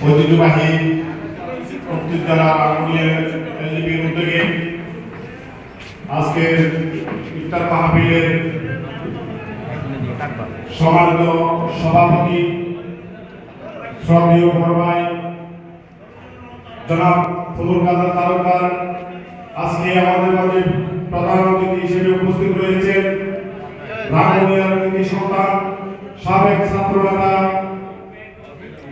ঐতিহ্যবাহী প্রত্যেকজনা এলজিবির উদ্যোগে আজকের ইফতার মাহফিলের সম্মানিত সভাপতি শ্রদ্ধেয় বড় ভাই জনাব ফজল কাদের তালুকদার আজকে আমাদের মাঝে প্রধান অতিথি হিসেবে উপস্থিত রয়েছেন। রাঙ্গুনিয়ার কৃতি সন্তান সাবেক ছাত্র নেতা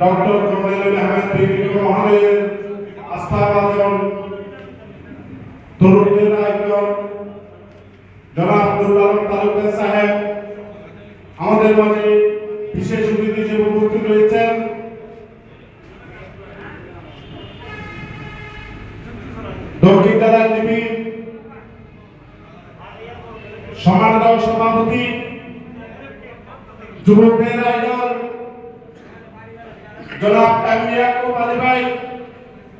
ডক্টর কমরুল আহমেদ বিপ্লবী মহোদয়ের আস্থাভাজন তরুণদের একজন জনাব আব্দুল আলম তালুকদার সাহেব আমাদের মাঝে বিশেষ অতিথি হিসেবে উপস্থিত রয়েছেন। দক্ষিণ জেলা এলজিবির সম্মানিত সভাপতি যুবকদের আইডল জনাব ইয়াকুব আলী ভাই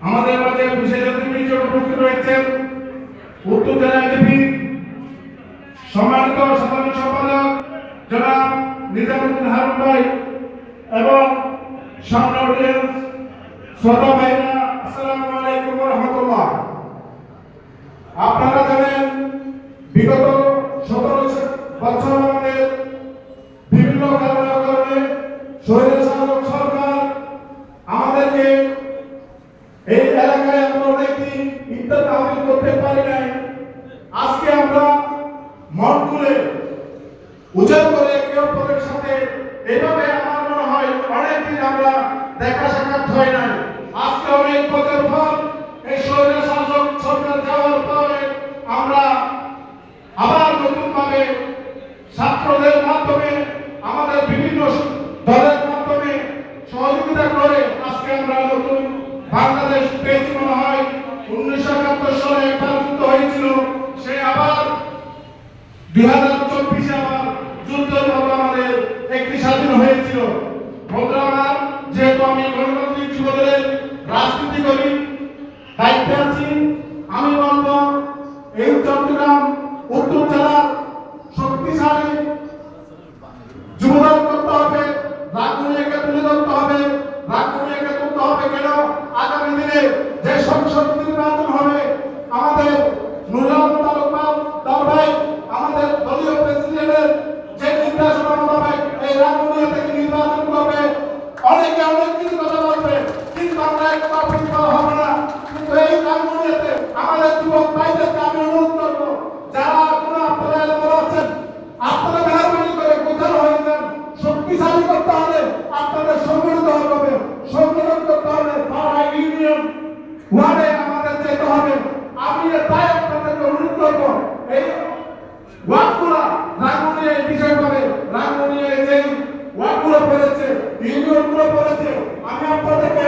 আমাদের মাঝে বিশেষ অতিথি হিসেবে উপস্থিত রয়েছেন। উত্তর জেলা এলজিবির সম্মানিত সাধারণ সম্পাদক জনাব নিজামুদ্দিন হারুন ভাই এবং সামনে অডিয়েন্স শ্রোতা ভাইরা, আসসালামু আলাইকুম ওয়া রাহমাতুল্লাহ। আপনারা জানেন বিগত 17 বছর আমাদের বিভিন্ন কারণে স্বৈরশাসক সরকার আমাদেরকে এই এলাকায় আমরা অনেকদিন ইফতার মাহফিল করতে পারি নাই। আজকে আমরা মন খুলে উজাড় করে একে অপরের সাথে এইভাবে আমার মনে হয় অনেকদিন আমরা দেখা সাক্ষাৎ হয় নাই। আজকে অনেক বছর পর এই স্বৈরশাসক সরকার যাওয়ার পরে আমরা আবার নতুন ভাবে ছাত্রদের মাধ্যমে আমাদের বিভিন্ন দলের মাধ্যমে সহযোগিতা করে আজকে আমরা নতুন বাংলাদেশ পেয়েছি। মনে হয় 1971 সালে একবার যুদ্ধ হয়েছিল, সে আবার 2024 আবার যুদ্ধের পর আমাদের একটি স্বাধীন হয়েছিল। বন্ধুরা, যেহেতু আমি গণতান্ত্রিক যুবদলের রাজনীতি করি, দায়িত্বে আছি, আমি বলবো এই চট্টগ্রাম উত্তর জেলার শক্তিশালী যুবদল করতে হবে, রাঙ্গুনিয়াকে তুলে ধরতে হবে। রাঙ্গুনিয়াকে তুলতে হবে কেন? আগামী দিনে যে সংসদ নির্বাচন হবে, আমাদের নুরুল আলম তালুকদার ভাই আমাদের দলীয় প্রেসিডেন্টের যে নির্দেশনা মোতাবেক এই রাঙ্গুনিয়া থেকে নির্বাচন করবে। অনেকে অনেক কিছু কথা বলবে, কিন্তু আমরা একটা প্রতিফল হবে না। কিন্তু এই রাঙ্গুনিয়াতে আমাদের যুবক ভাইদেরকে আমি অনুরোধ করবো, যারা আপনারা এলাকায় আছেন, আপনারা মেহরবানি করে কোথাও হয়ে যান। শক্তিশালী করতে হলে আপনাদের সংগঠিত হতে হবে, সংগঠন করতে হলে পাড়া ইউনিয়ন ওয়ার্ডে আমাদের যেতে হবে। আমি তাই আপনাদেরকে অনুরোধ করবো, এই ওয়ার্ডগুলা রাঙ্গুনিয়া এই বিষয়ভাবে রাঙ্গুনিয়া যে ওয়ার্ডগুলো পড়েছে, ইউনিয়নগুলো পড়েছে, আমি আপনাদেরকে